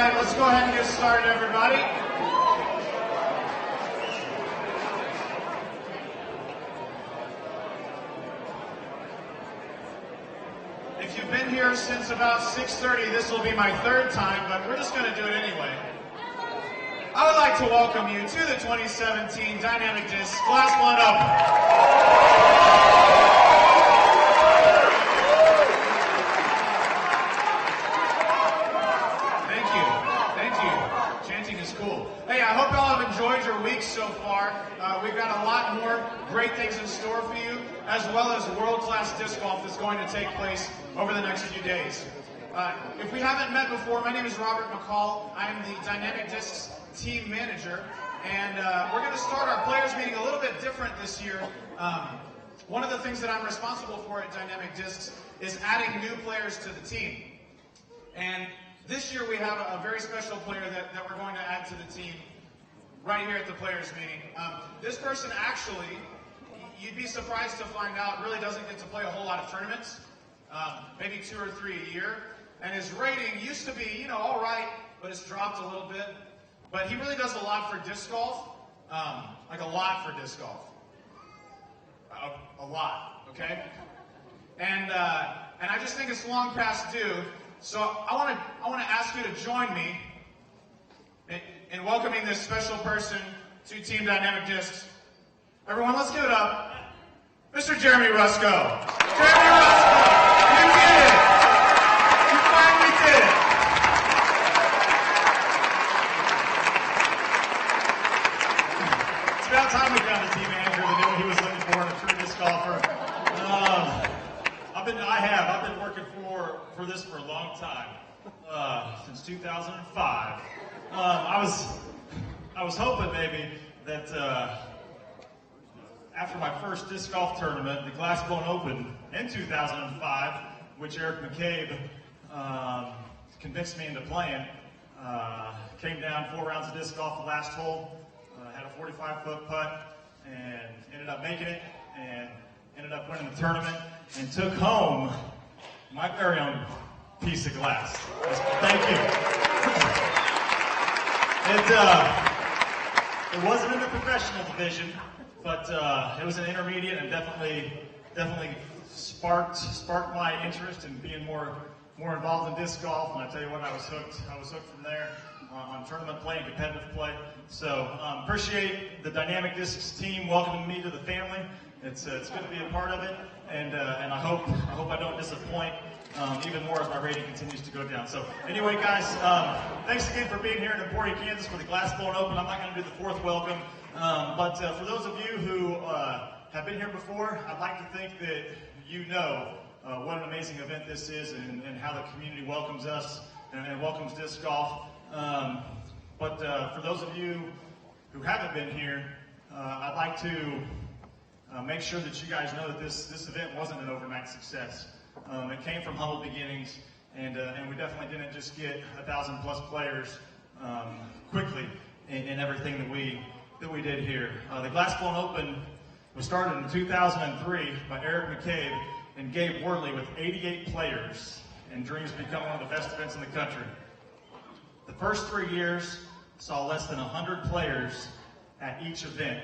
right, let's go ahead and get started, everybody. If you've been here since about 6:30, this will be my third time, but we're just going to do it anyway. I would like to welcome you to the 2017 Dynamic Disc Glass Blown Open. Hey, I hope y'all have enjoyed your week so far. We've got a lot more great things in store for you, as well as world-class disc golf that's going to take place over the next few days. If we haven't met before, my name is Robert McCall. I am the Dynamic Discs team manager, and we're going to start our players meeting a little bit different this year. One of the things that I'm responsible for at Dynamic Discs is adding new players to the team. And this year we have a very special player that we're going to add to the team right here at the players meeting. This person actually, you'd be surprised to find out, really doesn't get to play a whole lot of tournaments, maybe 2 or 3 a year. And his rating used to be, all right, but it's dropped a little bit. But he really does a lot for disc golf, like a lot for disc golf. A lot, okay? And I just think it's long past due. So I want to ask you to join me in welcoming this special person to Team Dynamic Discs. Everyone, let's give it up. Mr. Jeremy Rusko. Jeremy Rusko, you did it. You finally did it. It's about time we found a team manager that knew what he was looking for in a true disc golfer. I've been working for this for a long time, since 2005. I was hoping maybe that after my first disc golf tournament, the Glass Blown Open in 2005, which Eric McCabe convinced me into playing, came down 4 rounds of disc golf the last hole, had a 45-foot putt, and ended up making it, and ended up winning the tournament, and took home my very own piece of glass. Thank you. It wasn't in the professional division, but it was an intermediate, and definitely sparked my interest in being more involved in disc golf. And I tell you what, I was hooked. I was hooked from there on tournament play and competitive play. So appreciate the Dynamic Discs team welcoming me to the family. It's good to be a part of it, and I hope I don't disappoint even more as my rating continues to go down. So anyway, guys, thanks again for being here in Emporia, Kansas for the Glass Blown Open. I'm not going to do the fourth welcome, but for those of you who have been here before, I'd like to think that you know what an amazing event this is, and how the community welcomes us and welcomes disc golf. But for those of you who haven't been here, I'd like to make sure that you guys know that this event wasn't an overnight success. It came from humble beginnings, and we definitely didn't just get 1,000+ players quickly in everything that we did here. The Glass Blown Open was started in 2003 by Eric McCabe and Gabe Worley with 88 players, and dreams become one of the best events in the country. The first 3 years saw less than 100 players at each event.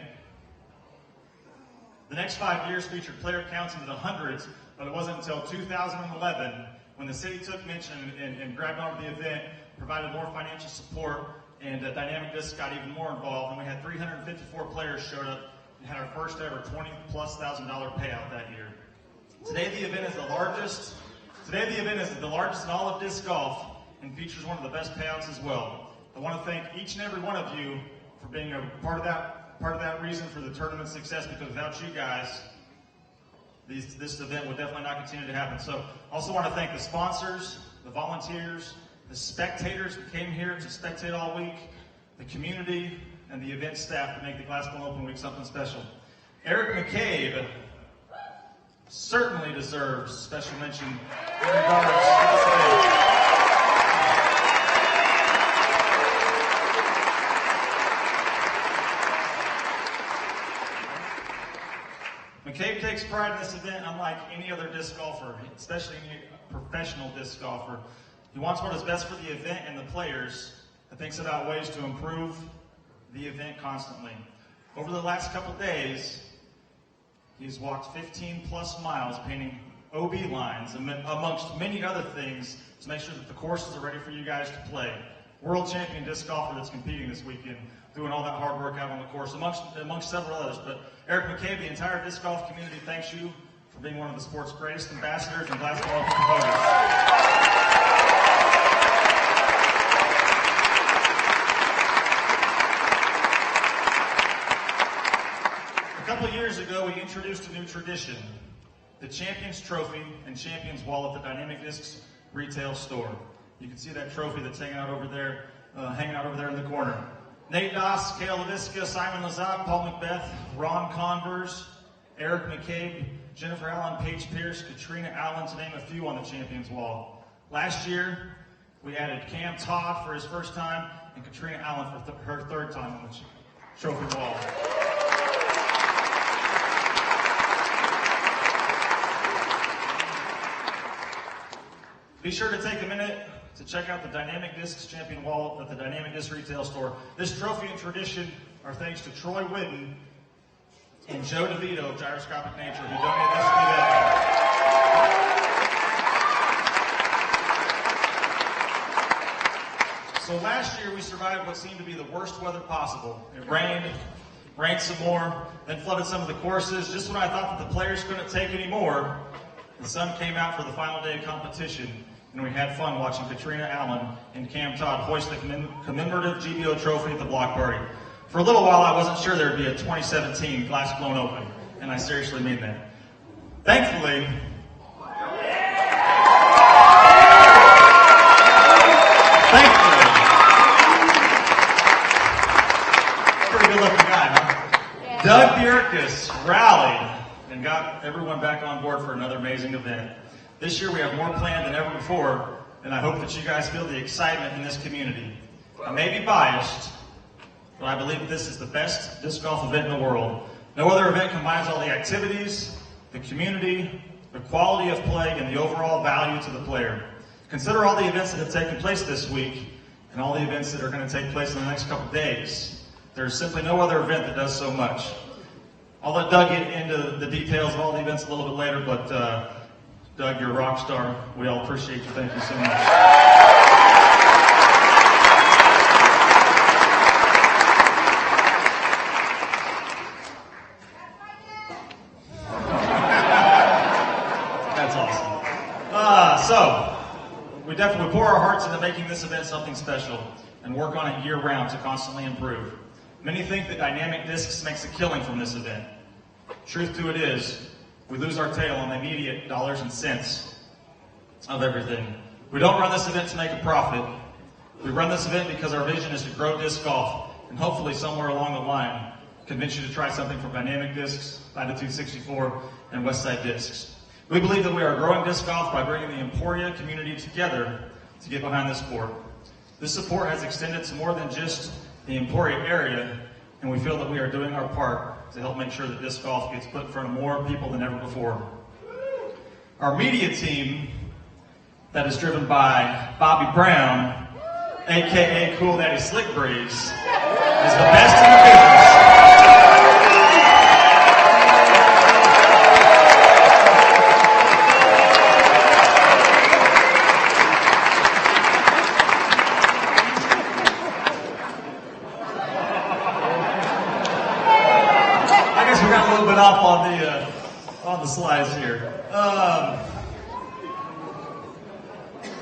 The next 5 years featured player counts into the hundreds, but it wasn't until 2011 when the city took mention and grabbed onto the event, provided more financial support, and Dynamic Discs got even more involved, and we had 354 players showed up and had our first ever $20,000+ payout that year. Today the event is the largest in all of disc golf and features one of the best payouts as well. I want to thank each and every one of you for being a part of that reason for the tournament success, because without you guys, this event would definitely not continue to happen. So also want to thank the sponsors, the volunteers, the spectators who came here to spectate all week, the community, and the event staff to make the Glass Blown Open Week something special. Eric McCabe certainly deserves special mention in regards to this event. McCabe takes pride in this event, unlike any other disc golfer, especially any professional disc golfer. He wants what is best for the event and the players, and thinks about ways to improve the event constantly. Over the last couple days, he's walked 15 plus miles painting OB lines amongst many other things to make sure that the courses are ready for you guys to play. World champion disc golfer that's competing this weekend, doing all that hard work out on the course, amongst several others. But Eric McCabe, the entire disc golf community thanks you for being one of the sport's greatest ambassadors and basketball promoters. A couple of years ago, we introduced a new tradition, the Champions Trophy and Champions Wall at the Dynamic Discs retail store. You can see that trophy that's hanging out over there in the corner. Nate Doss, Kale LaVisca, Simon Lazab, Paul Macbeth, Ron Converse, Eric McCabe, Jennifer Allen, Paige Pierce, Katrina Allen, to name a few on the Champions Wall. Last year, we added Cam Todd for his first time and Katrina Allen for her third time on the trophy wall. Be sure to take a minute to check out the Dynamic Discs Champion Wall at the Dynamic Disc retail store. This trophy and tradition are thanks to Troy Whitten and Joe DeVito of Gyroscopic Nature, who donated this event. So last year we survived what seemed to be the worst weather possible. It rained some more, then flooded some of the courses. Just when I thought that the players couldn't take any more, the sun came out for the final day of competition, and we had fun watching Katrina Allen and Cam Todd hoist the commemorative GBO trophy at the block party. For a little while, I wasn't sure there'd be a 2017 glass blown open, and I seriously mean that. Thankfully, pretty good looking guy, huh? Yeah. Doug Bjerkes rallied and got everyone back on board for another amazing event. This year we have more planned than ever before, and I hope that you guys feel the excitement in this community. I may be biased, but I believe this is the best disc golf event in the world. No other event combines all the activities, the community, the quality of play, and the overall value to the player. Consider all the events that have taken place this week and all the events that are going to take place in the next couple days. There's simply no other event that does so much. I'll let Doug get into the details of all the events a little bit later, but Doug, you're a rock star. We all appreciate you. Thank you so much. That's awesome. So, we definitely pour our hearts into making this event something special and work on it year-round to constantly improve. Many think that Dynamic Discs makes a killing from this event. Truth to it is, we lose our tail on the immediate dollars and cents of everything. We don't run this event to make a profit. We run this event because our vision is to grow disc golf, and hopefully somewhere along the line, convince you to try something from Dynamic Discs, Latitude 64, and Westside Discs. We believe that we are growing disc golf by bringing the Emporia community together to get behind this sport. This support has extended to more than just the Emporia area, and we feel that we are doing our part to help make sure that disc golf gets put in front of more people than ever before. Our media team, that is driven by Bobby Brown, aka Cool Daddy Slick Breeze, is the best in the business. Up on the slides here.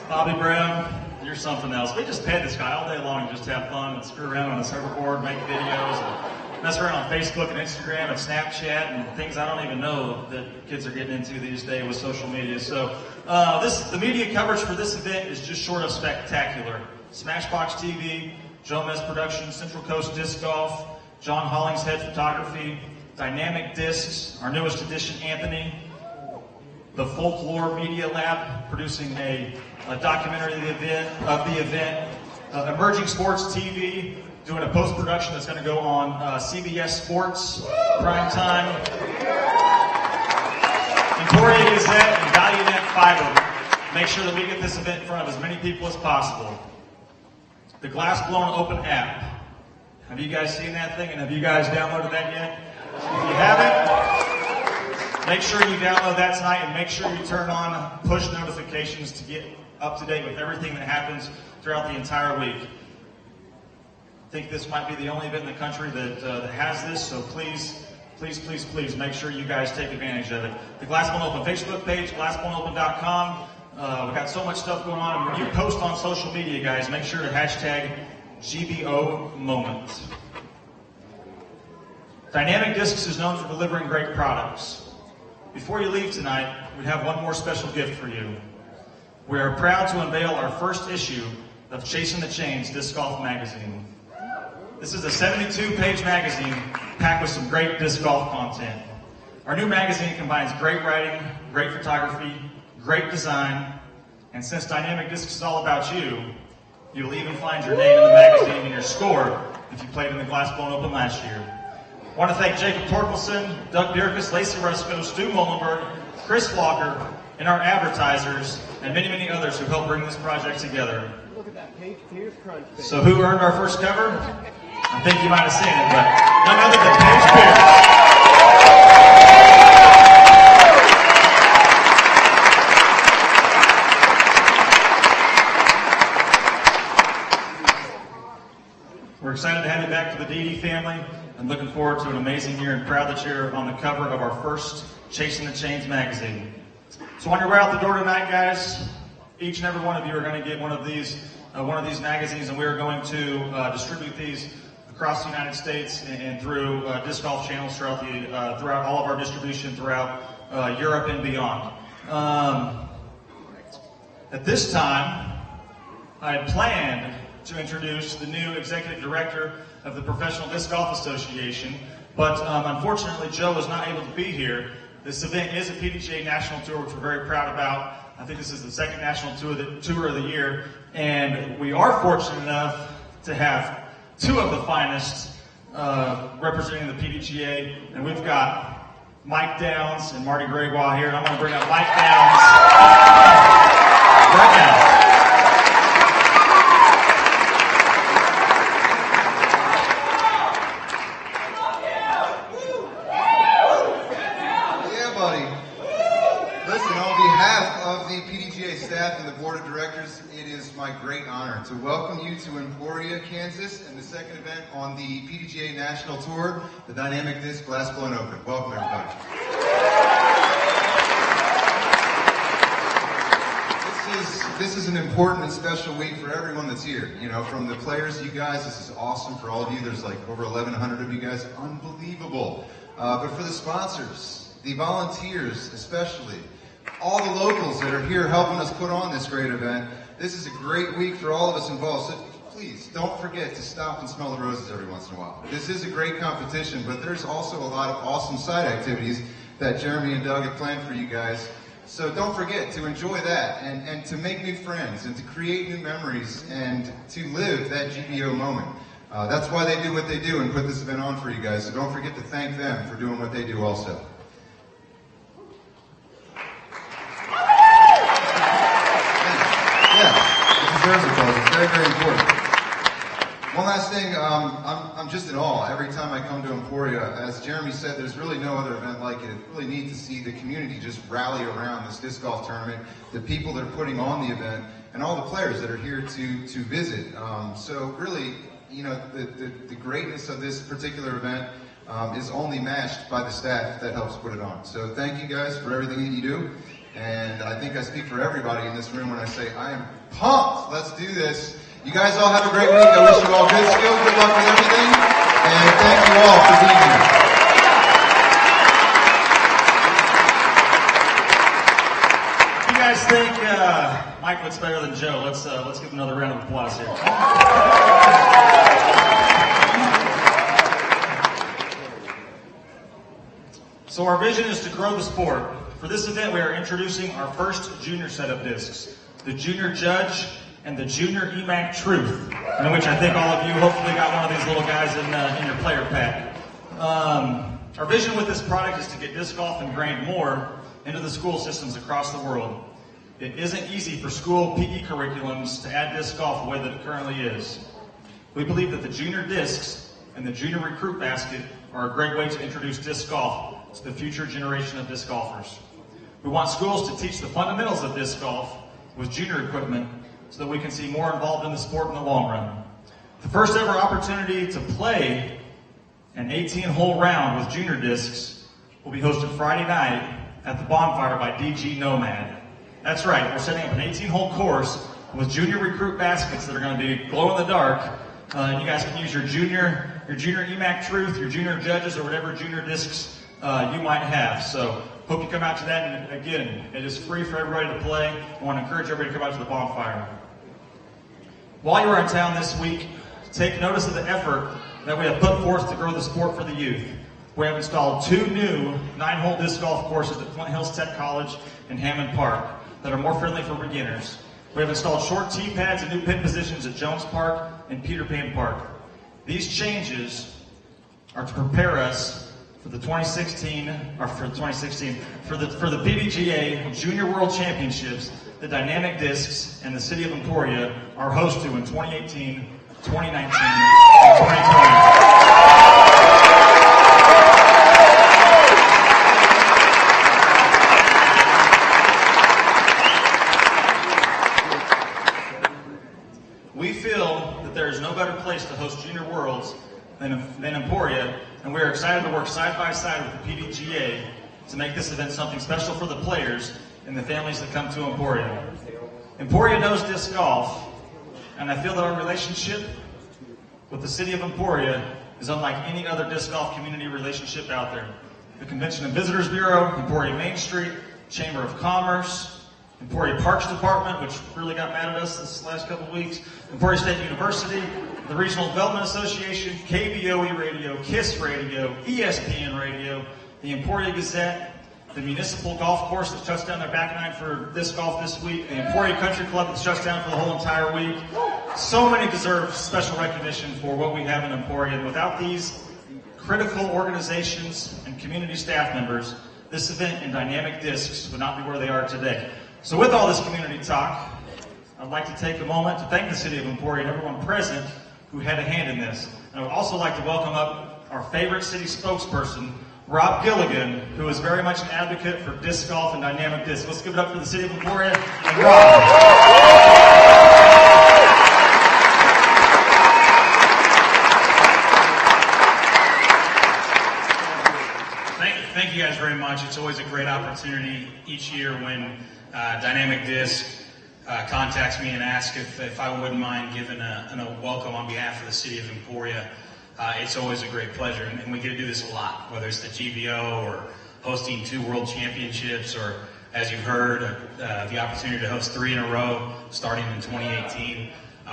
Bobby Brown, you're something else. We just pay this guy all day long and just have fun and screw around on the surfboard, make videos, and mess around on Facebook and Instagram and Snapchat and things I don't even know that kids are getting into these days with social media. So the media coverage for this event is just short of spectacular. SmashBoxxTV, Joe Mess Productions, Central Coast Disc Golf, John Hollingshead Photography, Dynamic Discs, our newest edition, Anthony, the Folklore Media Lab, producing a documentary of the event, Emerging Sports TV, doing a post-production that's going to go on CBS Sports, prime time, Emporia Gazette, and Valiant Fiber make sure that we get this event in front of as many people as possible. The Glass Blown Open app. Have you guys seen that thing, and have you guys downloaded that yet? If you haven't, make sure you download that tonight, and make sure you turn on push notifications to get up to date with everything that happens throughout the entire week. I think this might be the only event in the country that has this, so please make sure you guys take advantage of it. The Glass Blown Open Facebook page, glassblownopen.com. We've got so much stuff going on. When you post on social media, guys, make sure to hashtag GBO Moment. Dynamic Discs is known for delivering great products. Before you leave tonight, we have one more special gift for you. We are proud to unveil our first issue of Chasing the Chains Disc Golf Magazine. This is a 72-page magazine packed with some great disc golf content. Our new magazine combines great writing, great photography, great design, and since Dynamic Discs is all about you, you'll even find your name in the magazine and your score if you played in the Glass Blown Open last year. I want to thank Jacob Torkelson, Doug Bierkus, Lacey Rusko, Stu Mullenberg, Chris Walker, and our advertisers, and many, many others who helped bring this project together. Look at that page Pierce crunch thing. So who earned our first cover? I think you might have seen it, but none other than Paige Pierce. We're excited to have you back to the DD family and looking forward to an amazing year and proud that you're on the cover of our first Chasing the Chains magazine. So on your way out the door tonight, guys, each and every one of you are going to get one of these magazines, and we are going to distribute these across the United States and through disc golf channels throughout all of our distribution throughout Europe and beyond. At this time, I had planned to introduce the new executive director of the Professional Disc Golf Association, but unfortunately Joe was not able to be here. This event is a PDGA National Tour, which we're very proud about. I think this is the second national tour of the year, and we are fortunate enough to have two of the finest representing the PDGA, and we've got Mike Downs and Marty Gregoire here, and I'm going to bring up Mike Downs right now. Staff and the Board of Directors, it is my great honor to welcome you to Emporia, Kansas, and the second event on the PDGA National Tour, the Dynamic Disc Glass Blown Open. Welcome, everybody. This is an important and special week for everyone that's here. You know, from the players, you guys, this is awesome for all of you. There's like over 1,100 of you guys, unbelievable. But for the sponsors, the volunteers especially, all the locals that are here helping us put on this great event. This is a great week for all of us involved. So please don't forget to stop and smell the roses every once in a while. This is a great competition, but there's also a lot of awesome side activities that Jeremy and Doug have planned for you guys. So don't forget to enjoy that and to make new friends and to create new memories and to live that GBO moment. That's why they do what they do and put this event on for you guys. So don't forget to thank them for doing what they do also. It's very, very important. One last thing, I'm just in awe every time I come to Emporia. As Jeremy said, there's really no other event like it. It's really neat to see the community just rally around this disc golf tournament, the people that are putting on the event, and all the players that are here to visit. So really, you know, the greatness of this particular event is only matched by the staff that helps put it on. So thank you guys for everything that you do. And I think I speak for everybody in this room when I say I am pumped. Let's do this. You guys all have a great week. I wish you all good skill, good luck with everything. And thank you all for being here. If you guys think Mike looks better than Joe, let's give him another round of applause here. So our vision is to grow the sport. For this event, we are introducing our first junior set of discs, the Junior Judge and the Junior EMAC Truth, in which I think all of you hopefully got one of these little guys in your player pack. Our vision with this product is to get disc golf ingrained more into the school systems across the world. It isn't easy for school PE curriculums to add disc golf the way that it currently is. We believe that the junior discs and the junior recruit basket are a great way to introduce disc golf to the future generation of disc golfers. We want schools to teach the fundamentals of disc golf with junior equipment so that we can see more involved in the sport in the long run. The first ever opportunity to play an 18-hole round with junior discs will be hosted Friday night at the bonfire by DG Nomad. That's right, we're setting up an 18-hole course with junior recruit baskets that are going to be glow in the dark. And you guys can use your junior EMAC Truth, your junior judges, or whatever junior discs you might have. So hope you come out to that. And again, it is free for everybody to play. I want to encourage everybody to come out to the bonfire. While you are in town this week, take notice of the effort that we have put forth to grow the sport for the youth. We have installed 2 new 9-hole disc golf courses at Flint Hills Tech College and Hammond Park that are more friendly for beginners. We have installed short tee pads and new pin positions at Jones Park and Peter Pan Park. These changes are to prepare us for the 2016 for the PDGA Junior World Championships that Dynamic Discs and the City of Emporia are host to in 2018, 2019, and 2020. We feel that there is no better place to host Junior Worlds than Emporia, and we are excited to work side by side with the PDGA to make this event something special for the players and the families that come to Emporia. Emporia knows disc golf, and I feel that our relationship with the City of Emporia is unlike any other disc golf community relationship out there. The Convention and Visitors Bureau, Emporia Main Street, Chamber of Commerce, Emporia Parks Department, which really got mad at us this last couple of weeks, Emporia State University, the Regional Development Association, KBOE Radio, KISS Radio, ESPN Radio, the Emporia Gazette, the Municipal Golf Course that shuts down their back nine for disc golf this week, the Emporia Country Club that shuts down for the whole entire week. So many deserve special recognition for what we have in Emporia, and without these critical organizations and community staff members, this event in Dynamic Discs would not be where they are today. So with all this community talk, I'd like to take a moment to thank the City of Emporia and everyone present who had a hand in this. And I would also like to welcome up our favorite city spokesperson, Rob Gilligan, who is very much an advocate for disc golf and dynamic disc. Let's give it up for the City of Emporia and Rob. Thank you guys very much. It's always a great opportunity each year when Dynamic Disc contacts me and asks if I wouldn't mind giving a welcome on behalf of the City of Emporia. It's always a great pleasure, and we get to do this a lot, whether it's the GBO or hosting 2 World Championships, or as you've heard, the opportunity to host 3 in a row starting in 2018.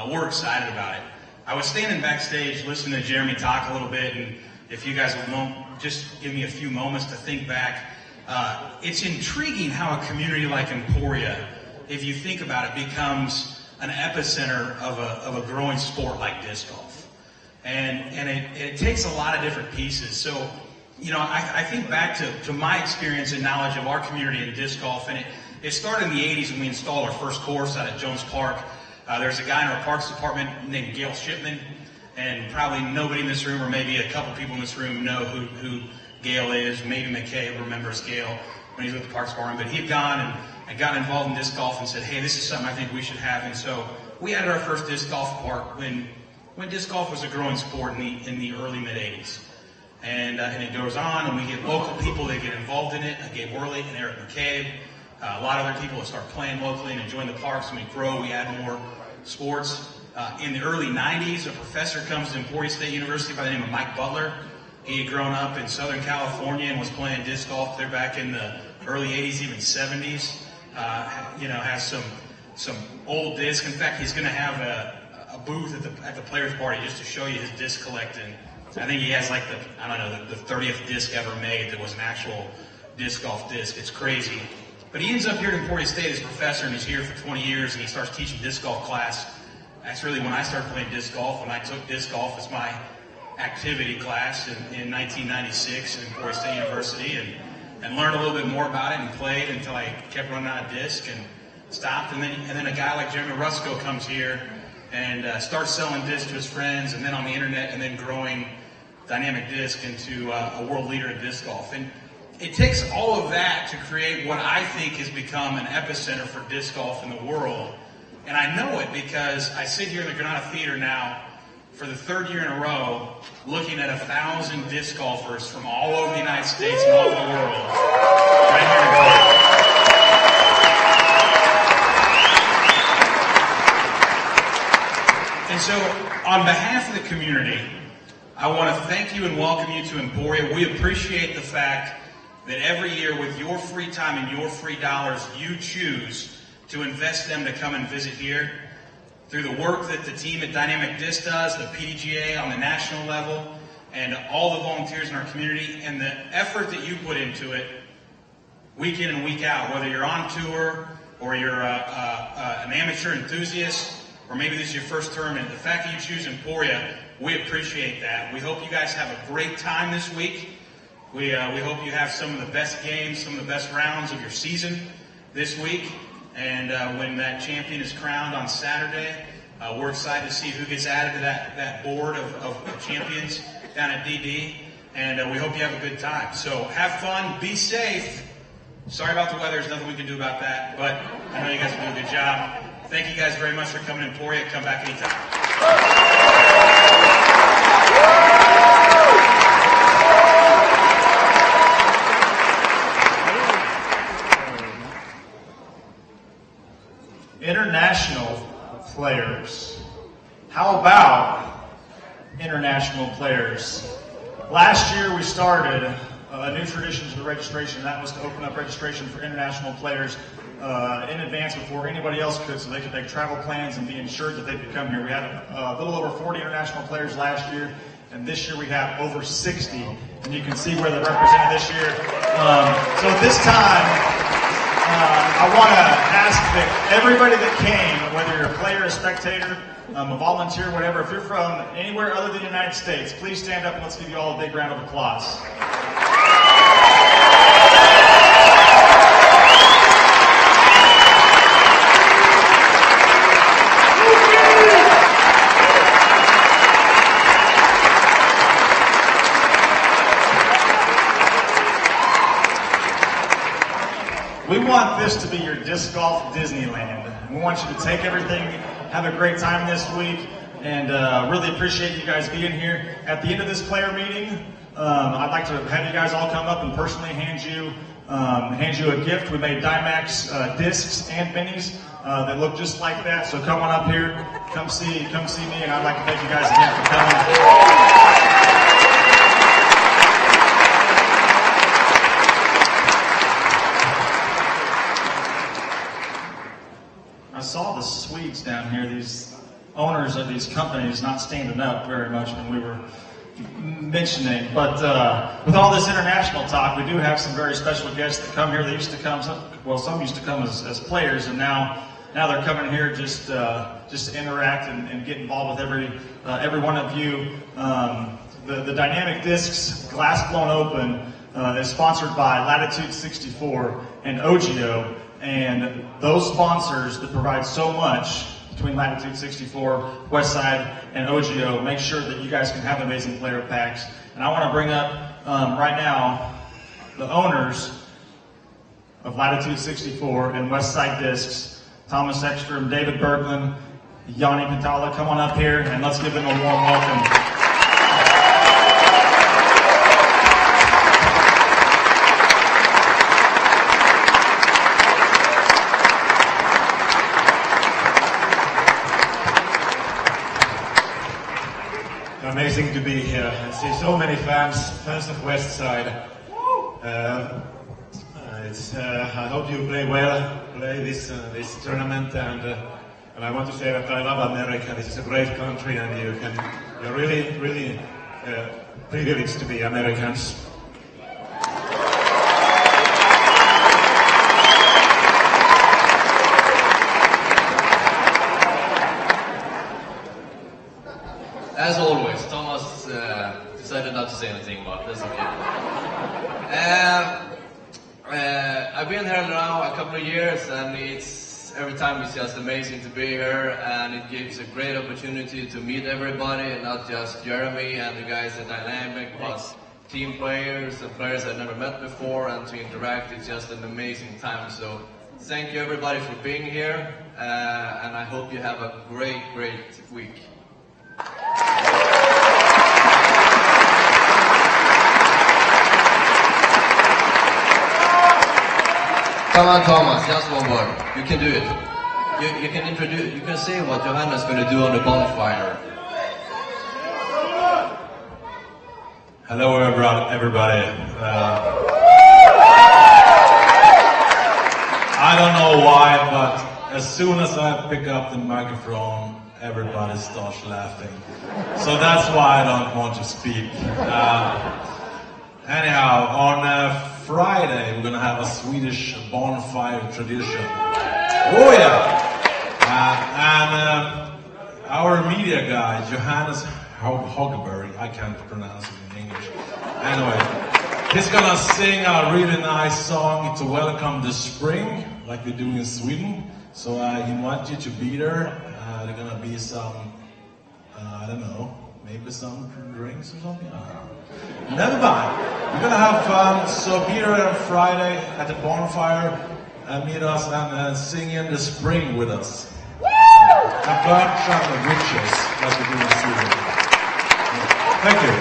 We're excited about it. I was standing backstage listening to Jeremy talk a little bit, and if you guys will just give me a few moments to think back. It's intriguing how a community like Emporia, if you think about it, becomes an epicenter of a growing sport like disc golf. And it takes a lot of different pieces. So, you know, I think back to my experience and knowledge of our community in disc golf, and it started in the 80s when we installed our first course out at Jones Park. There's a guy in our parks department named Gail Shipman, and probably nobody in this room, or maybe a couple people in this room, know who Gail is. Maybe McKay remembers Gail when he's with the Parks Department, but he'd gone and got involved in disc golf and said, hey, this is something I think we should have. And so we added our first disc golf park when disc golf was a growing sport in the early mid-'80s. And it goes on, and we get local people that get involved in it, Gabe Worley and Eric McCabe, a lot of other people that start playing locally and enjoying the parks, and we grow, we add more sports. In the early 90s, a professor comes to Emporia State University by the name of Mike Butler. He had grown up in Southern California and was playing disc golf there back in the early 80s, even 70s. Has some old discs. In fact, he's going to have a booth at the Players Party just to show you his disc collecting. I think he has like the 30th disc ever made that was an actual disc golf disc. It's crazy. But he ends up here at Emporia State as a professor, and he's here for 20 years, and he starts teaching disc golf class. That's really when I started playing disc golf, when I took disc golf as my activity class in 1996 at Emporia State University, and learned a little bit more about it and played until I kept running out of disc. And stopped, and then a guy like Jeremy Rusko comes here and starts selling discs to his friends, and then on the internet, and then growing Dynamic Disc into a world leader in disc golf. And it takes all of that to create what I think has become an epicenter for disc golf in the world. And I know it because I sit here in the Granada Theater now for the third year in a row looking at 1,000 disc golfers from all over the United States and all over the world right here in Emporia. And so, on behalf of the community, I want to thank you and welcome you to Emporia. We appreciate the fact that every year with your free time and your free dollars, you choose to invest them to come and visit here. Through the work that the team at Dynamic Disc does, the PDGA on the national level, and all the volunteers in our community, and the effort that you put into it week in and week out, whether you're on tour or you're an amateur enthusiast, or maybe this is your first tournament, the fact that you choose Emporia, we appreciate that. We hope you guys have a great time this week. We hope you have some of the best games, some of the best rounds of your season this week. And when that champion is crowned on Saturday, we're excited to see who gets added to that board of champions down at DD. And we hope you have a good time. So have fun, be safe. Sorry about the weather, there's nothing we can do about that, but I know you guys will do a good job. Thank you guys very much for coming to Emporia. Come back anytime. International players. How about international players? Last year we started a new tradition to the registration, and that was to open up registration for international players in advance before anybody else could, so they could make travel plans and be ensured that they could come here. We had a little over 40 international players last year, and this year we have over 60, and you can see where they're represented this year. So at this time, I want to ask that everybody that came, whether you're a player, a spectator, a volunteer, whatever, if you're from anywhere other than the United States, please stand up and let's give you all a big round of applause. We want this to be your disc golf Disneyland. We want you to take everything, have a great time this week, and really appreciate you guys being here. At the end of this player meeting, I'd like to have you guys all come up and personally hand you a gift. We made Dymax discs and minis that look just like that. So come on up here, come see me, and I'd like to thank you guys again for coming. I saw the Swedes down here, these owners of these companies not standing up very much when we were mentioning, but with all this international talk, we do have some very special guests that come here. They used to come, some used to come as players, and now they're coming here just to interact and get involved with every one of you. The Dynamic Discs Glass Blown Open is sponsored by Latitude 64 and OGIO. And those sponsors that provide so much between Latitude 64, Westside, and OGIO make sure that you guys can have amazing player packs. And I want to bring up right now the owners of Latitude 64 and Westside Discs, Thomas Ekstrom, David Berglund, Yanni Pintala. Come on up here and let's give them a warm welcome. Amazing to be here. I see so many fans of Westside. I hope you play this tournament, and I want to say that I love America. This is a great country, and you're really privileged to be Americans. As always, Thomas decided not to say anything, but that's okay. I've been here now a couple of years, and it's every time it's just amazing to be here, and it gives a great opportunity to meet everybody, and not just Jeremy and the guys at Dynamic, but team players and players I've never met before, and to interact. It's just an amazing time. So thank you everybody for being here, and I hope you have a great week. Come on, Thomas, just one word. You can do it. You can introduce, you can say what Johanna's going to do on the bonfire. Hello, everybody. I don't know why, but as soon as I pick up the microphone, everybody starts laughing. So that's why I don't want to speak. Anyhow, on Friday, we're going to have a Swedish bonfire tradition. Oh yeah! And our media guy, Johannes Hogberg, I can't pronounce it in English. Anyway, he's going to sing a really nice song to welcome the spring, like they do in Sweden. So I invite you to be there. There are going to be some, I don't know, maybe some drinks or something? I don't know. Never mind. We're going to have fun, so be there on Friday at the bonfire and meet us and sing in the spring with us. And burn chocolate witches, like we do in Sweden. Thank you.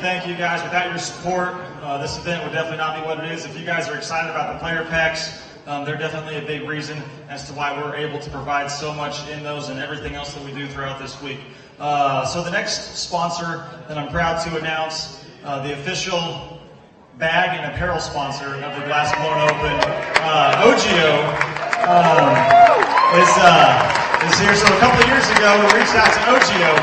Thank you guys. Without your support, this event would definitely not be what it is. If you guys are excited about the player packs, they're definitely a big reason as to why we're able to provide so much in those and everything else that we do throughout this week. So the next sponsor that I'm proud to announce, the official bag and apparel sponsor of the Glass Blown Open, OGIO, is here. So a couple of years ago, we reached out to OGIO.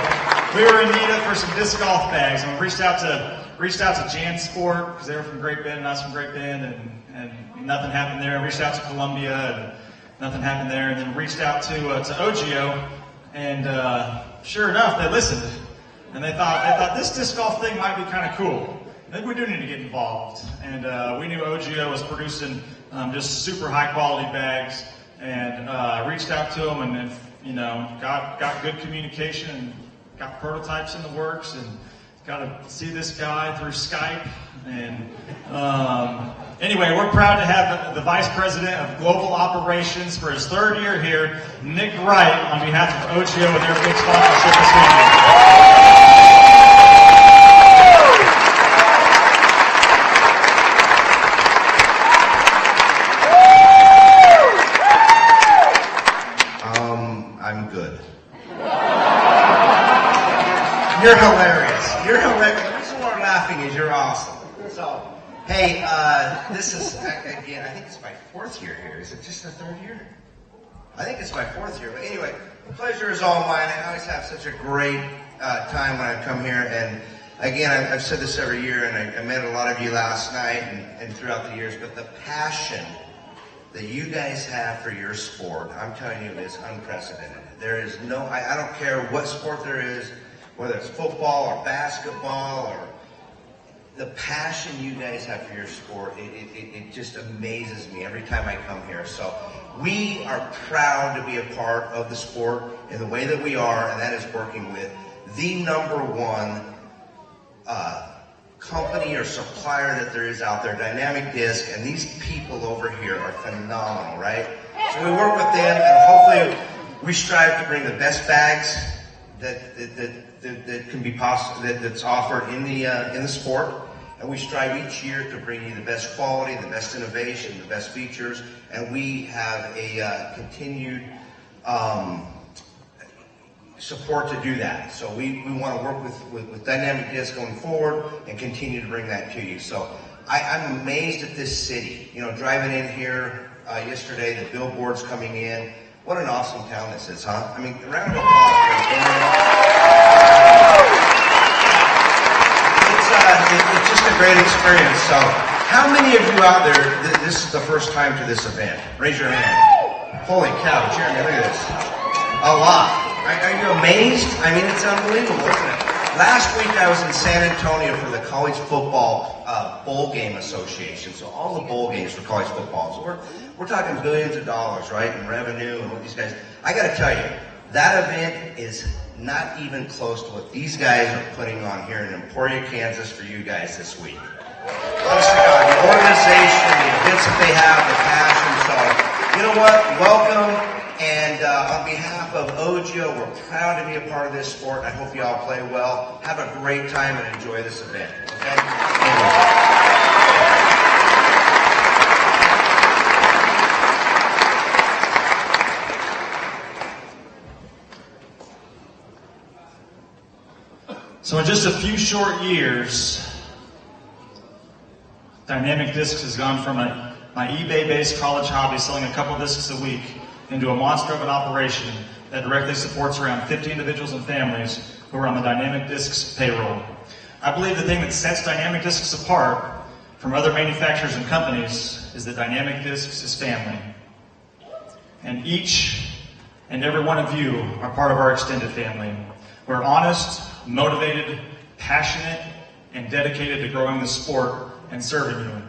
We were in need for some disc golf bags, and we reached out to JanSport because they were from Great Bend and I was from Great Bend, and nothing happened there. Reached out to Columbia, and nothing happened there, and then reached out to OGIO, and sure enough, they listened, and they thought this disc golf thing might be kind of cool. Maybe we do need to get involved, and we knew OGIO was producing just super high quality bags, and reached out to them, and got good communication. And got prototypes in the works, and got to see this guy through Skype. And anyway, we're proud to have the Vice President of Global Operations for his third year here, Nick Wright, on behalf of OGIO with their big sponsorship this weekend. I'm good. You're hilarious. You're hilarious. The reason we're laughing is you're awesome. So, hey, this is, again, I think it's my fourth year here. Is it just the third year? I think it's my fourth year. But anyway, the pleasure is all mine. I always have such a great time when I come here. And again, I've said this every year, and I met a lot of you last night and throughout the years, but the passion that you guys have for your sport, I'm telling you, is unprecedented. There is no, I don't care what sport there is, whether it's football or basketball, or the passion you guys have for your sport, it just amazes me every time I come here. So we are proud to be a part of the sport in the way that we are, and that is working with the #1 company or supplier that there is out there, Dynamic Disc, and these people over here are phenomenal, right? So we work with them, and hopefully we strive to bring the best bags that can be possible, that's offered in the sport, and we strive each year to bring you the best quality, the best innovation, the best features, and we have a continued support to do that. So we want to work with Dynamic Disc going forward and continue to bring that to you. So I'm amazed at this city. You know, driving in here yesterday, the billboards coming in. What an awesome town this is, huh? I mean, a round of applause for it's just a great experience. So how many of you out there, this is the first time to this event? Raise your hand. Holy cow, Jeremy, look at this. A lot. Are you amazed? I mean, it's unbelievable, isn't it? Last week I was in San Antonio for the College Football Bowl Game Association. So all the bowl games for college football. So we're talking billions of dollars, right, in revenue and what these guys. I got to tell you, that event is not even close to what these guys are putting on here in Emporia, Kansas for you guys this week. Honest to God, the organization, the events that they have, the passion. So, you know what? Welcome. And on behalf of OGO, we're proud to be a part of this sport. I hope you all play well. Have a great time and enjoy this event. Okay? So in just a few short years, Dynamic Discs has gone from my eBay-based college hobby, selling a couple discs a week, into a monster of an operation that directly supports around 50 individuals and families who are on the Dynamic Discs payroll. I believe the thing that sets Dynamic Discs apart from other manufacturers and companies is that Dynamic Discs is family. And each and every one of you are part of our extended family. We're honest, motivated, passionate, and dedicated to growing the sport and serving you.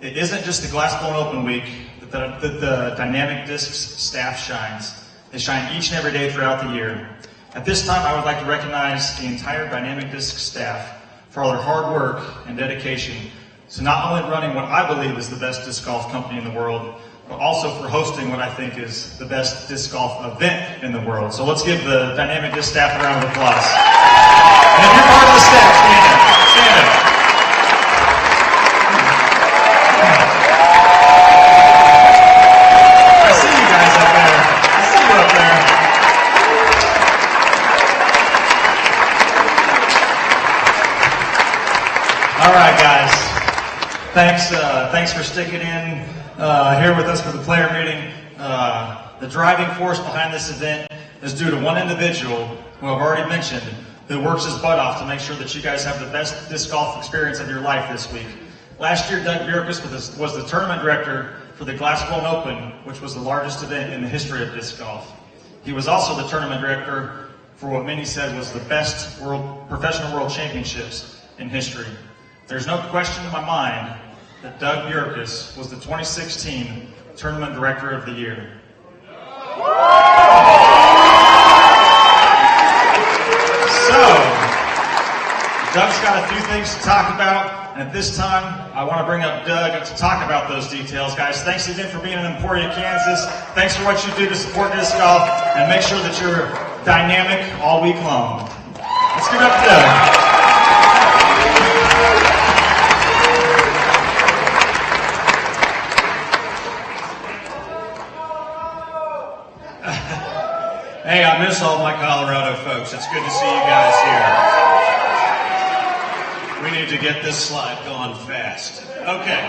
It isn't just the Glass Blown Open week that the Dynamic Discs staff shines. They shine each and every day throughout the year. At this time, I would like to recognize the entire Dynamic Discs staff for all their hard work and dedication to not only running what I believe is the best disc golf company in the world, but also for hosting what I think is the best disc golf event in the world. So let's give the Dynamic Disc staff a round of applause. And if you're part of the staff, stand up. Stand up. I see you guys up there. I see you up there. All right, guys. Thanks for sticking in here with us for the player meeting. The driving force behind this event is due to one individual who I've already mentioned, who works his butt off to make sure that you guys have the best disc golf experience of your life this week. Last year, Doug Bjerkus was the tournament director for the Glass Blown Open, which was the largest event in the history of disc golf. He was also the tournament director for what many said was the best professional world championships in history. There's no question in my mind that Doug Bjerkus was the 2016 Tournament Director of the Year. So, Doug's got a few things to talk about, and at this time, I want to bring up Doug to talk about those details. Guys, thanks again for being in Emporia, Kansas. Thanks for what you do to support disc golf, and make sure that you're dynamic all week long. Let's give it up to Doug. Hey, I miss all my Colorado folks. It's good to see you guys here. We need to get this slide going fast. Okay.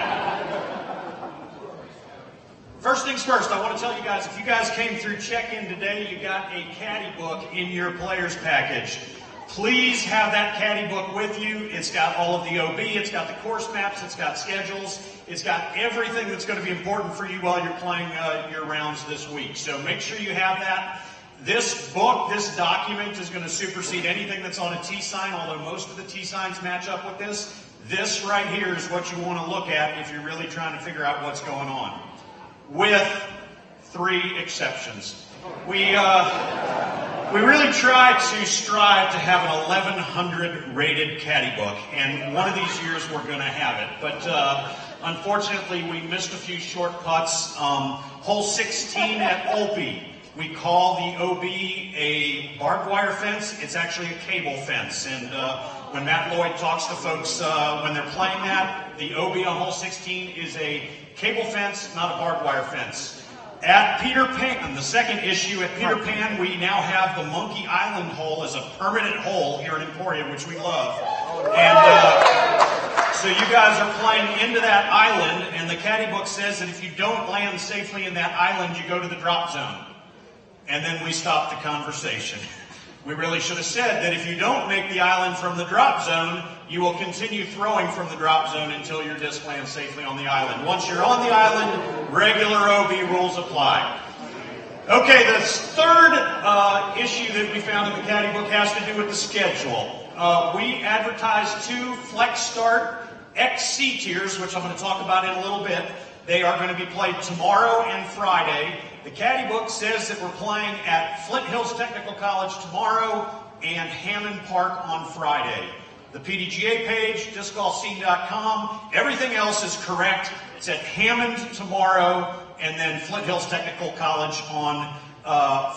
First things first, I want to tell you guys, if you guys came through check-in today, you got a caddy book in your players package. Please have that caddy book with you. It's got all of the OB, it's got the course maps, it's got schedules, it's got everything that's going to be important for you while you're playing your rounds this week. So make sure you have that. This book, this document is going to supersede anything that's on a T-sign, although most of the T-signs match up with this. This right here is what you want to look at if you're really trying to figure out what's going on. With 3 exceptions. We really try to strive to have an 1100 rated caddy book, and one of these years we're going to have it. But unfortunately, we missed a few short putts. Hole 16 at Olpe. We call the OB a barbed wire fence. It's actually a cable fence. And when Matt Lloyd talks to folks when they're playing that, the OB on hole 16 is a cable fence, not a barbed wire fence. At Peter Pan, the second issue at Peter Pan, we now have the Monkey Island hole as a permanent hole here in Emporia, which we love. And so you guys are playing into that island, and the caddy book says that if you don't land safely in that island, you go to the drop zone. And then we stop the conversation. We really should have said that if you don't make the island from the drop zone, you will continue throwing from the drop zone until your disc lands safely on the island. Once you're on the island, regular OB rules apply. Okay, the third issue that we found in the caddy book has to do with the schedule. we advertise 2 Flex Start XC tiers, which I'm going to talk about in a little bit. They are going to be played tomorrow and Friday. The caddy book says that we're playing at Flint Hills Technical College tomorrow and Hammond Park on Friday. The PDGA page, discgolfscene.com, everything else is correct. It's at Hammond tomorrow and then Flint Hills Technical College on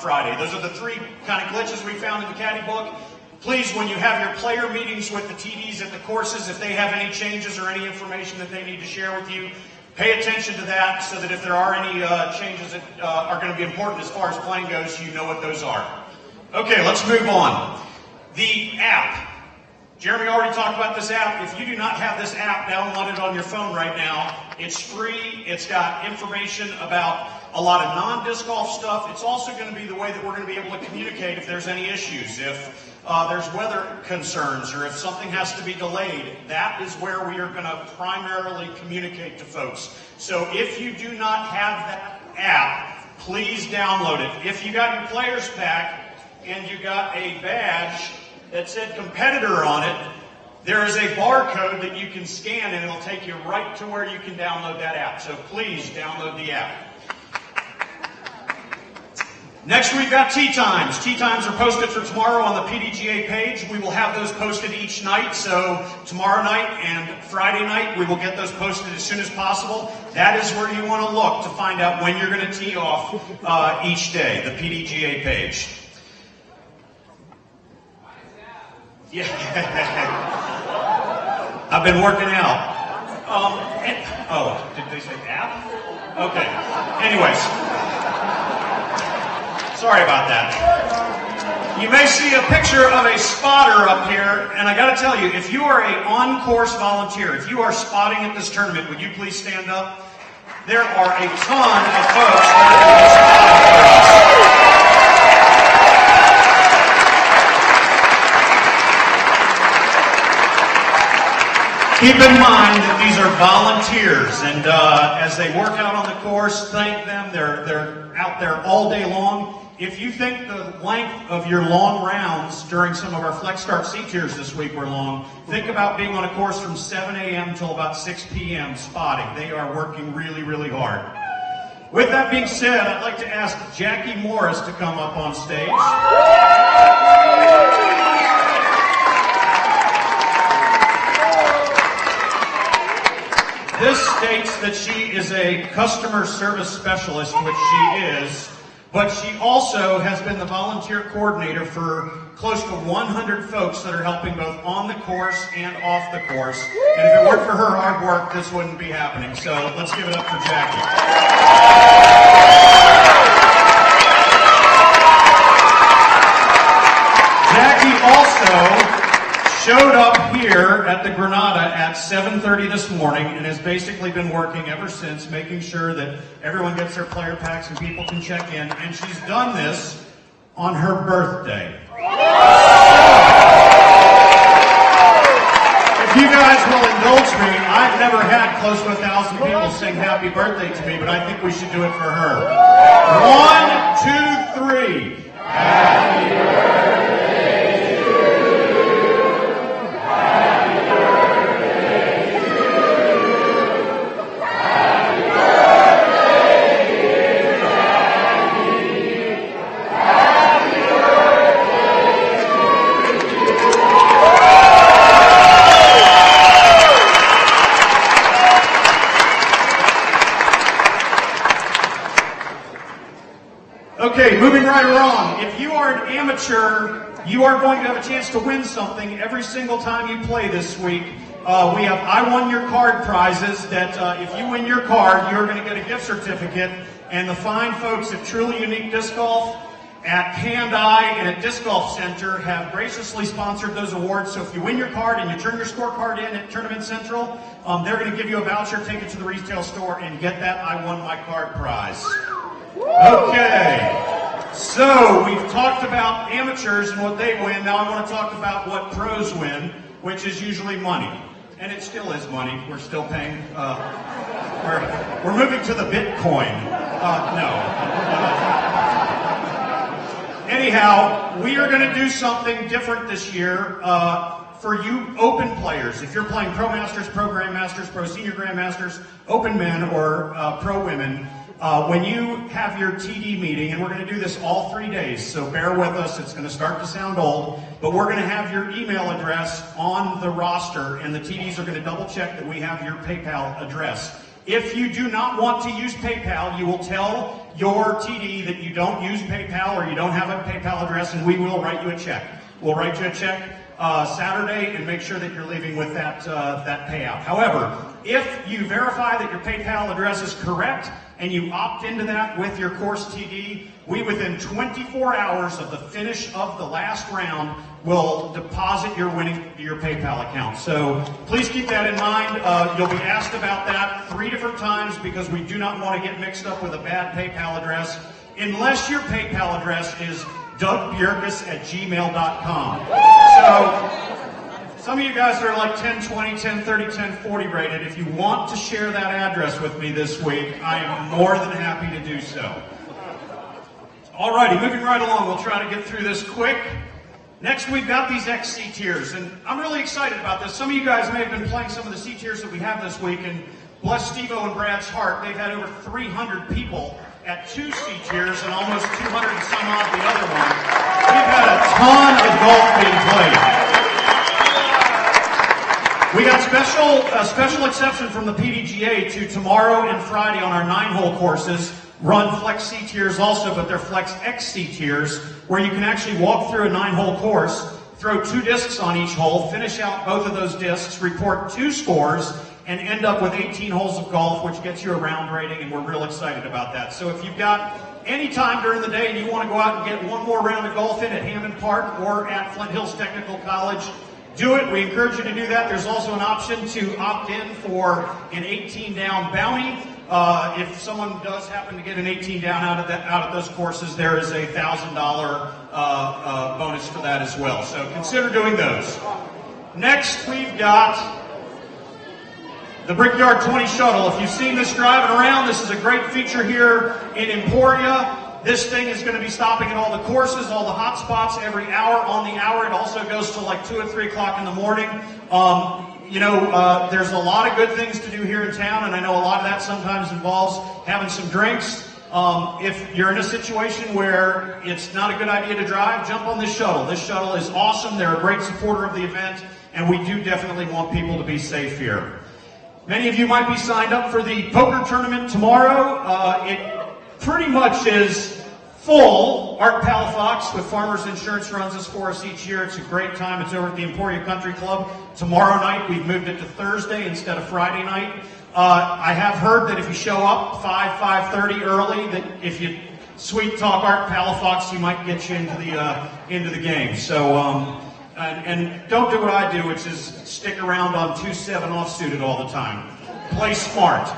Friday. Those are the 3 kind of glitches we found in the caddy book. Please, when you have your player meetings with the TDs at the courses, if they have any changes or any information that they need to share with you, pay attention to that so that if there are any changes that are going to be important as far as playing goes, you know what those are. Okay, let's move on. The app. Jeremy already talked about this app. If you do not have this app downloaded on your phone right now, it's free. It's got information about a lot of non-disc golf stuff. It's also going to be the way that we're going to be able to communicate if there's any issues, if there's weather concerns, or if something has to be delayed. That is where we are going to primarily communicate to folks. So if you do not have that app, please download it. If you got your players pack and you got a badge that said competitor on it, there is a barcode that you can scan and it'll take you right to where you can download that app. So please download the app. Next, we've got tee times. Tee times are posted for tomorrow on the PDGA page. We will have those posted each night. So tomorrow night and Friday night, we will get those posted as soon as possible. That is where you want to look to find out when you're going to tee off each day, the PDGA page. Yeah. I've been working out. Did they say app? Okay. Anyways. Sorry about that. You may see a picture of a spotter up here, and I got to tell you, if you are an on-course volunteer, if you are spotting at this tournament, would you please stand up? There are a ton of folks that are doing spotting for us. Keep in mind that these are volunteers, and as they work out on the course, thank them. They're out there all day long. If you think the length of your long rounds during some of our Flex Start C tiers this week were long, think about being on a course from 7 a.m. till about 6 p.m. spotting. They are working really, really hard. With that being said, I'd like to ask Jackie Morris to come up on stage. This states that she is a customer service specialist, which she is, but she also has been the volunteer coordinator for close to 100 folks that are helping both on the course and off the course. And if it weren't for her hard work, this wouldn't be happening. So let's give it up for Jackie. Jackie also showed up here at the Granada at 7:30 this morning and has basically been working ever since, making sure that everyone gets their player packs and people can check in. And she's done this on her birthday. If you guys will indulge me, I've never had close to 1,000 people sing happy birthday to me, but I think we should do it for her. 1, 2, 3. Happy birthday. Okay, moving right along. If you are an amateur, you are going to have a chance to win something every single time you play this week. We have I Won Your Card prizes that if you win your card, you're going to get a gift certificate. And the fine folks at Truly Unique Disc Golf, at Hand Eye, and at Disc Golf Center have graciously sponsored those awards. So if you win your card and you turn your scorecard in at Tournament Central, they're going to give you a voucher, take it to the retail store, and get that I Won My Card prize. Okay, so we've talked about amateurs and what they win. Now I want to talk about what pros win, which is usually money. And it still is money. We're still paying. We're moving to the Bitcoin. No. Anyhow, we are going to do something different this year for you open players. If you're playing Pro Masters, Pro Grandmasters, Pro Senior Grandmasters, Open Men, or Pro Women, when you have your TD meeting, and we're going to do this all 3 days, so bear with us, it's going to start to sound old, but we're going to have your email address on the roster, and the TDs are going to double check that we have your PayPal address. If you do not want to use PayPal, you will tell your TD that you don't use PayPal or you don't have a PayPal address, and we will write you a check. We'll write you a check Saturday and make sure that you're leaving with that payout. However, if you verify that your PayPal address is correct and you opt into that with your course TD, we within 24 hours of the finish of the last round will deposit your PayPal account. So please keep that in mind. You'll be asked about that 3 different times because we do not want to get mixed up with a bad PayPal address unless your PayPal address is DougBjerkus@gmail.com. So some of you guys are like 1020, 1030, 1040 rated. If you want to share that address with me this week, I am more than happy to do so. Alrighty, moving right along, we'll try to get through this quick. Next, we've got these XC tiers, and I'm really excited about this. Some of you guys may have been playing some of the C tiers that we have this week, and bless Steve-O and Brad's heart, they've had over 300 people at 2 C tiers and almost 200 and some odd the other one. We've had a ton of golf being played. We got a special exception from the PDGA to tomorrow and Friday on our 9-hole courses. Run Flex C tiers also, but they're Flex XC tiers, where you can actually walk through a 9-hole course, throw 2 discs on each hole, finish out both of those discs, report 2 scores, and end up with 18 holes of golf, which gets you a round rating, and we're real excited about that. So if you've got any time during the day and you want to go out and get one more round of golf in at Hammond Park or at Flint Hills Technical College, do it. We encourage you to do that. There's also an option to opt in for an 18-down bounty. If someone does happen to get an 18 down out of those courses, there is a $1,000 bonus for that as well. So consider doing those. Next, we've got the Brickyard 20 shuttle. If you've seen this driving around, this is a great feature here in Emporia. This thing is going to be stopping at all the courses, all the hot spots every hour on the hour. It also goes to like 2 or 3 o'clock in the morning. There's a lot of good things to do here in town, and I know a lot of that sometimes involves having some drinks. If you're in a situation where it's not a good idea to drive, jump on this shuttle. This shuttle is awesome. They're a great supporter of the event, and we do definitely want people to be safe here. Many of you might be signed up for the poker tournament tomorrow. It pretty much is full. Art Palafox with Farmers Insurance runs this for us each year. It's a great time. It's over at the Emporia Country Club. Tomorrow night, we've moved it to Thursday instead of Friday night. I have heard that if you show up 5:30 early, that if you sweet talk Art Palafox, he might get you into the game. So, and don't do what I do, which is stick around on 2-7 off-suited all the time. Play smart.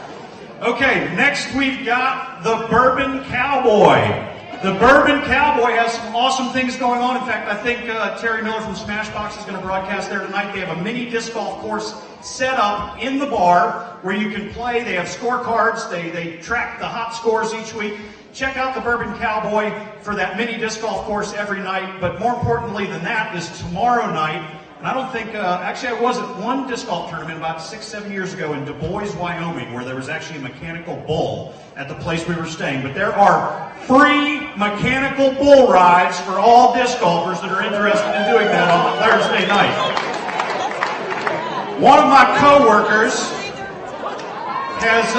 Okay, next we've got the Bourbon Cowboy. The Bourbon Cowboy has some awesome things going on. In fact, I think Terry Miller from SmashBoxx is going to broadcast there tonight. They have a mini disc golf course set up in the bar where you can play. They have scorecards. They track the hot scores each week. Check out the Bourbon Cowboy for that mini disc golf course every night. But more importantly than that is tomorrow night. And I don't think, actually I was at one disc golf tournament about 6-7 years ago in Du Bois, Wyoming, where there was actually a mechanical bull at the place we were staying. But there are free mechanical bull rides for all disc golfers that are interested in doing that on Thursday night. One of my coworkers has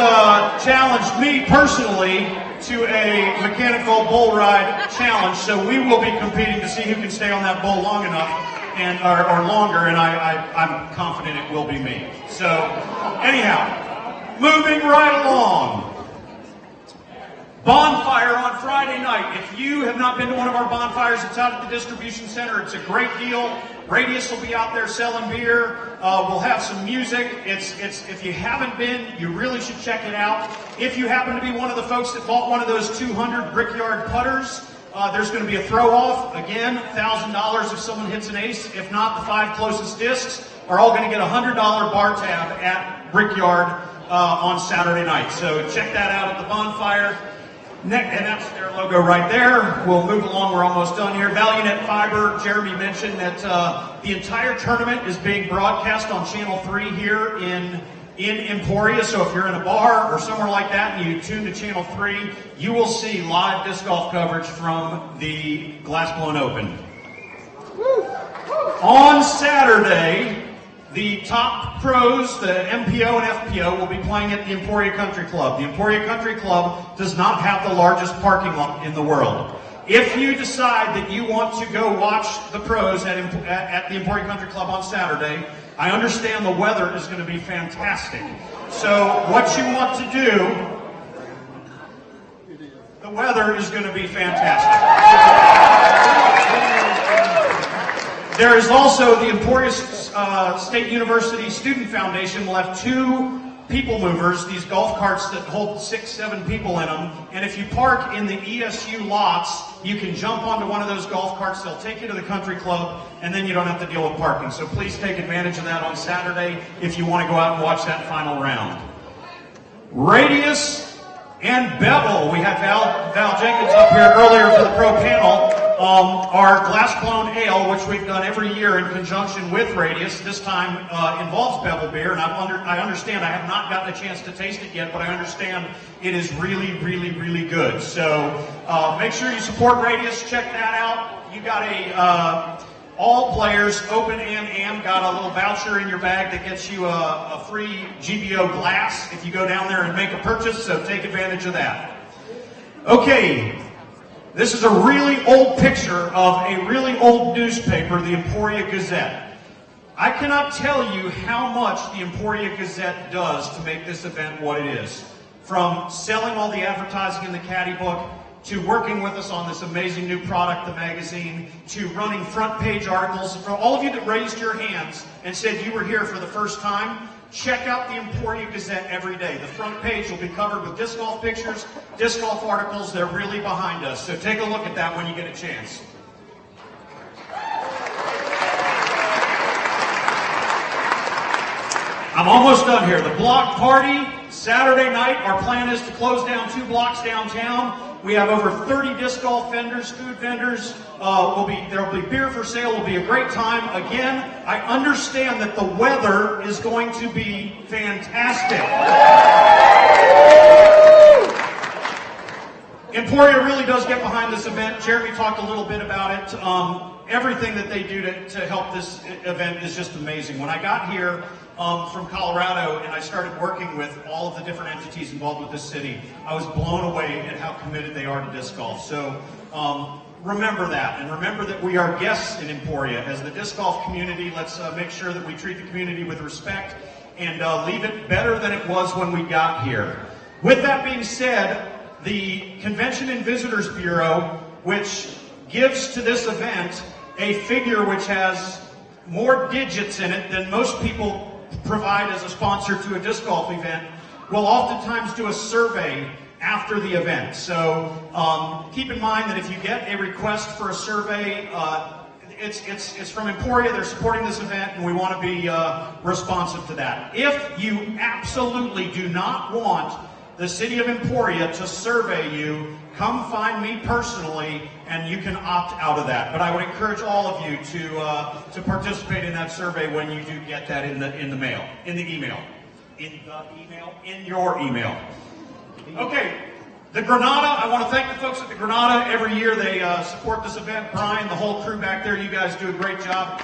challenged me personally to a mechanical bull ride challenge, so we will be competing to see who can stay on that bull long enough or longer, and I'm confident it will be me. So anyhow, moving right along. Bonfire on Friday night. If you have not been to one of our bonfires, it's out at the distribution center. It's a great deal. Radius will be out there selling beer. We'll have some music. If you haven't been, you really should check it out. If you happen to be one of the folks that bought one of those 200 Brickyard putters, there's going to be a throw-off. Again, $1,000 if someone hits an ace. If not, the 5 closest discs are all going to get a $100 bar tab at Brickyard on Saturday night. So check that out at the bonfire. And that's their logo right there. We'll move along. We're almost done here. ValueNet Fiber. Jeremy mentioned that the entire tournament is being broadcast on Channel 3 here in Emporia. So if you're in a bar or somewhere like that and you tune to Channel 3, you will see live disc golf coverage from the Glass Blown Open. On Saturday, the top pros, the MPO and FPO, will be playing at the Emporia Country Club. The Emporia Country Club does not have the largest parking lot in the world. If you decide that you want to go watch the pros at the Emporia Country Club on Saturday, I understand the weather is going to be fantastic. So what you want to do, the weather is going to be fantastic. There is also the Emporia State University Student Foundation will have 2 people movers, these golf carts that hold 6, 7 people in them. And if you park in the ESU lots, you can jump onto one of those golf carts. They'll take you to the country club, and then you don't have to deal with parking. So please take advantage of that on Saturday if you want to go out and watch that final round. Radius and Bevel. We had Val Jenkins up here earlier for the pro panel. Our Glass Blown Ale, which we've done every year in conjunction with Radius, this time involves Bevel beer, and I understand, I have not gotten a chance to taste it yet, but I understand it is really, really, really good. So make sure you support Radius, check that out. You got a, all players, Open and Am, got a little voucher in your bag that gets you a free GBO glass if you go down there and make a purchase, so take advantage of that. Okay. This is a really old picture of a really old newspaper, the Emporia Gazette. I cannot tell you how much the Emporia Gazette does to make this event what it is. From selling all the advertising in the caddy book, to working with us on this amazing new product, the magazine, to running front page articles. For all of you that raised your hands and said you were here for the first time, check out the Emporia Gazette every day. The front page will be covered with disc golf pictures, disc golf articles. They're really behind us. So take a look at that when you get a chance. I'm almost done here. The block party, Saturday night. Our plan is to close down 2 blocks downtown. We have over 30 disc golf vendors, food vendors. There will be beer for sale. It will be a great time. Again, I understand that the weather is going to be fantastic. Emporia really does get behind this event. Jeremy talked a little bit about it. Everything that they do to help this event is just amazing. When I got here from Colorado and I started working with all of the different entities involved with this city, I was blown away at how committed they are to disc golf. So remember that, and remember that we are guests in Emporia. As the disc golf community, let's make sure that we treat the community with respect and leave it better than it was when we got here. With that being said, the Convention and Visitors Bureau, which gives to this event a figure which has more digits in it than most people provide as a sponsor to a disc golf event, will oftentimes do a survey after the event. So keep in mind that if you get a request for a survey, it's from Emporia. They're supporting this event, and we want to be responsive to that. If you absolutely do not want the city of Emporia to survey you, come find me personally, and you can opt out of that. But I would encourage all of you to participate in that survey when you do get that in your email. Okay, the Granada. I want to thank the folks at the Granada. Every year they support this event. Brian, the whole crew back there, you guys do a great job.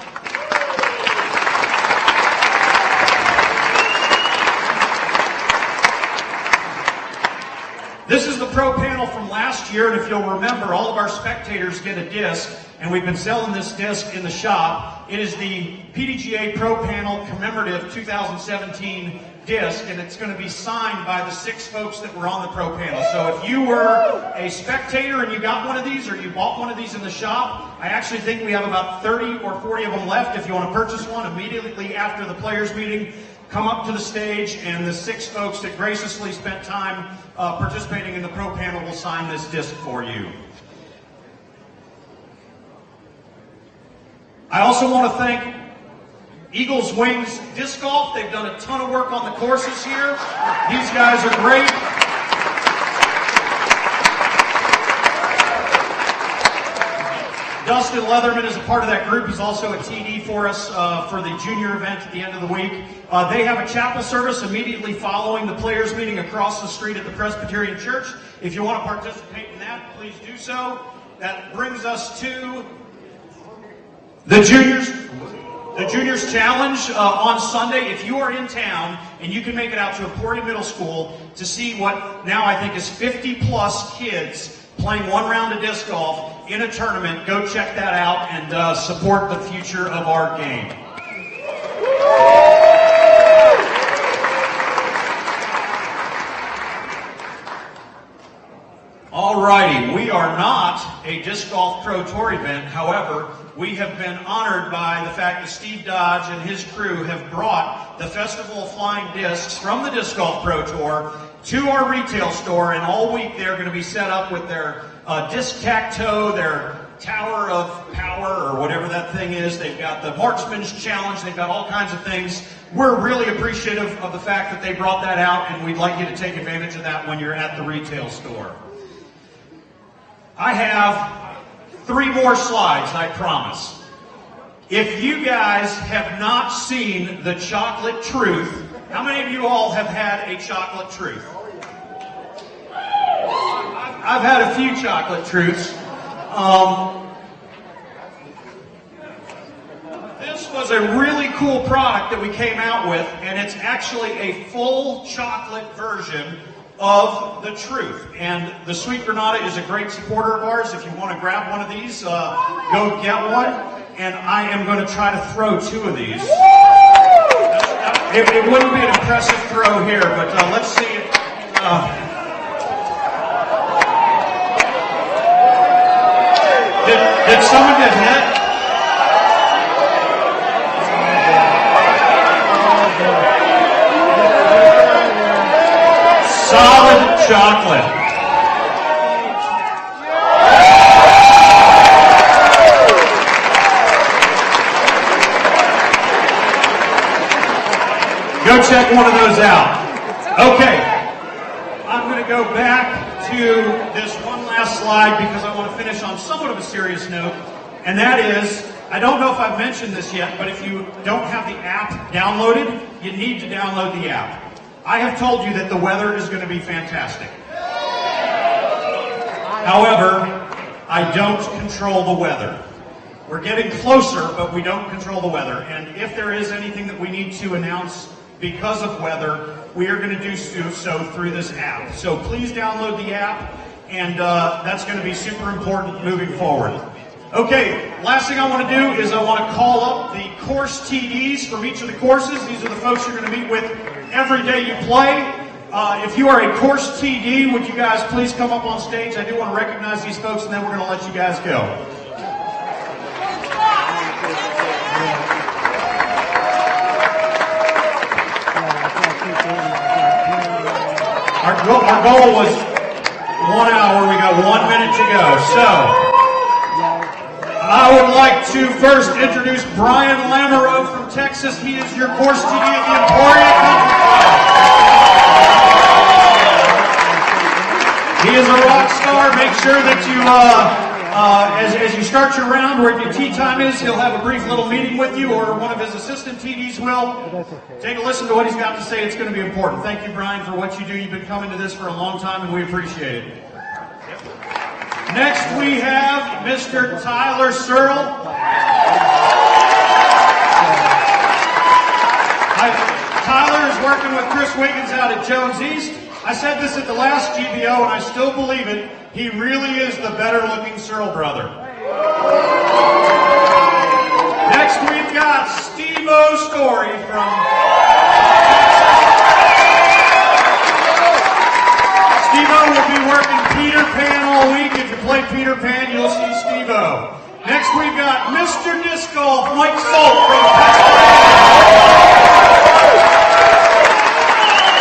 This is the pro panel from last year, and if you'll remember, all of our spectators get a disc, and we've been selling this disc in the shop. It is the PDGA Pro Panel Commemorative 2017 disc, and it's going to be signed by the 6 folks that were on the pro panel. So if you were a spectator and you got one of these, or you bought one of these in the shop, I actually think we have about 30 or 40 of them left. If you want to purchase one immediately after the players meeting, come up to the stage, and the 6 folks that graciously spent time participating in the pro panel will sign this disc for you. I also want to thank Eagles Wings Disc Golf. They've done a ton of work on the courses here. These guys are great. Dustin Leatherman is a part of that group. He's also a TD for us for the junior event at the end of the week. They have a chapel service immediately following the players meeting across the street at the Presbyterian Church. If you want to participate in that, please do so. That brings us to the Juniors Challenge on Sunday. If you are in town and you can make it out to Emporia Middle School to see what now I think is 50-plus kids playing one round of disc golf in a tournament, go check that out and support the future of our game. Alrighty, we are not a Disc Golf Pro Tour event. However, we have been honored by the fact that Steve Dodge and his crew have brought the Festival of Flying Discs from the Disc Golf Pro Tour to our retail store, and all week they're going to be set up with their disc tacto, their Tower of Power, or whatever that thing is. They've got the Marksman's Challenge. They've got all kinds of things. We're really appreciative of the fact that they brought that out, and we'd like you to take advantage of that when you're at the retail store. I have 3 more slides, I promise. If you guys have not seen the Chocolate Truth, how many of you all have had a Chocolate Truth? I've had a few Chocolate Truths. This was a really cool product that we came out with, and it's actually a full chocolate version of the Truth. And the Sweet Granada is a great supporter of ours. If you want to grab one of these, go get one. And I am going to try to throw 2 of these. It wouldn't be an impressive throw here, but let's see it. Did someone get hit? Solid chocolate. Go check one of those out. Okay, I'm going to go back to this one last slide because I want to finish on somewhat of a serious note, and that is, I don't know if I've mentioned this yet, but if you don't have the app downloaded, you need to download the app. I have told you that the weather is going to be fantastic. However, I don't control the weather. We're getting closer, but we don't control the weather. And if there is anything that we need to announce because of weather, we are going to do so through this app. So please download the app, and that's going to be super important moving forward. Okay, last thing I want to do is I want to call up the course TDs from each of the courses. These are the folks you're going to meet with every day you play. If you are a course TD, would you guys please come up on stage? I do want to recognize these folks, and then we're going to let you guys go. Our goal was 1 hour. We got 1 minute to go. So I would like to first introduce Brian Lamoureux from Texas. He is your course TD at the Emporia Country Club. He is a rock star. Make sure that you, as you start your round, where your tee time is, he'll have a brief little meeting with you, or one of his assistant TDs will. Take a listen to what he's got to say. It's going to be important. Thank you, Brian, for what you do. You've been coming to this for a long time, and we appreciate it. Next, we have Mr. Tyler Searle. Tyler is working with Chris Wiggins out at Jones East. I said this at the last GBO, and I still believe it. He really is the better-looking Searle brother. Next, we've got Steve-O Story from... Steve-O will be working Peter Pan all week. If you play Peter Pan, you'll see Steve-O. Next, we've got Mr. Disc Golf, Mike Salt from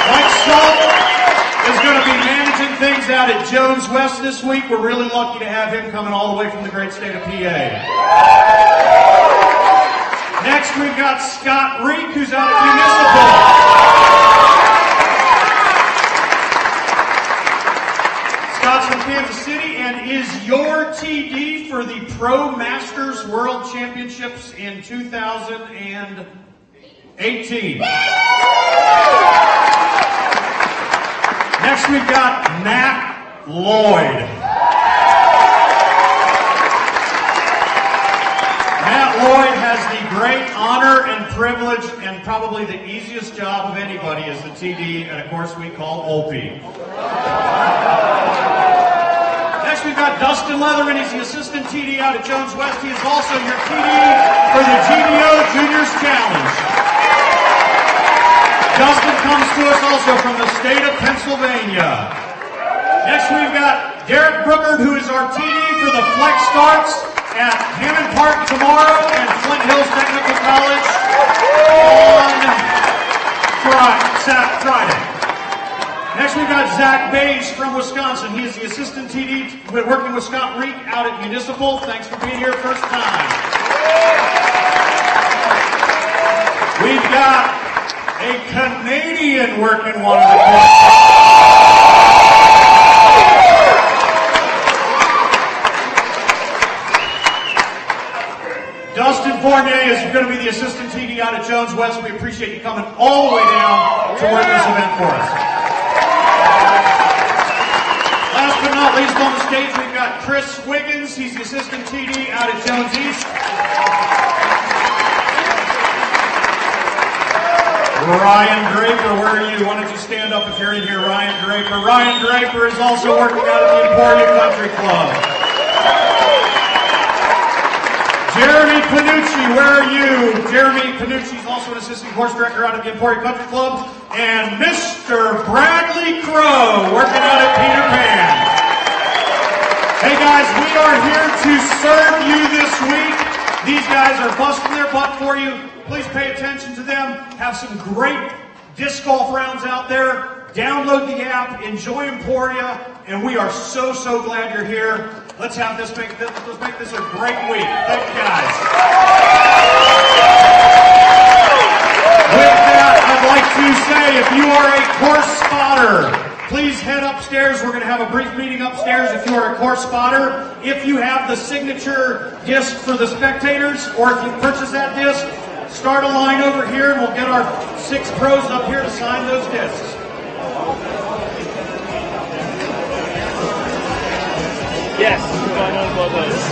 Mike Salt is going to be managing things out at Jones West this week. We're really lucky to have him coming all the way from the great state of PA. Next, we've got Scott Reek, who's out at Municipal. Scott's from Kansas City, and is your TD for the Pro Masters World Championships in 2018. Next we've got Matt Lloyd. Matt Lloyd has the great honor and privilege and probably the easiest job of anybody as the TD at a course we call Opie. Next we've got Dustin Leatherman. He's the assistant TD out at Jones West. He is also your TD for the GDO Juniors Challenge. Dustin comes to us also from the state of Pennsylvania. Next we've got Derek Brookard, who is our TD for the Flex Starts at Hammond Park tomorrow and Flint Hills Technical College on Friday. Next we've got Zach Bays from Wisconsin. He is the assistant TD working with Scott Reek out at Municipal. Thanks for being here first time. We've got a Canadian working one of the courses. Dustin Fournier is going to be the assistant TD out at Jones West. We appreciate you coming all the way down to work this event for us. Last but not least on the stage, we've got Chris Wiggins. He's the assistant TD out at Jones East. Ryan Draper, where are you? Why don't you stand up if you're in here, Ryan Draper. Ryan Draper is also working out at the Emporia Country Club. Jeremy Panucci, where are you? Jeremy Panucci is also an assistant course director out at the Emporia Country Club. And Mr. Bradley Crow, working out at Peter Pan. Hey guys, we are here to serve you this week. These guys are busting their butt for you. Please pay attention to them. Have some great disc golf rounds out there. Download the app, enjoy Emporia, and we are so glad you're here. Let's make this a great week. Thank you guys. With that, I'd like to say if you are a course spotter, please head upstairs. We're going to have a brief meeting upstairs if you are a course spotter. If you have the signature disc for the spectators, or if you purchase that disc, start a line over here and we'll get our 6 pros up here to sign those discs. Yes, going on both ways.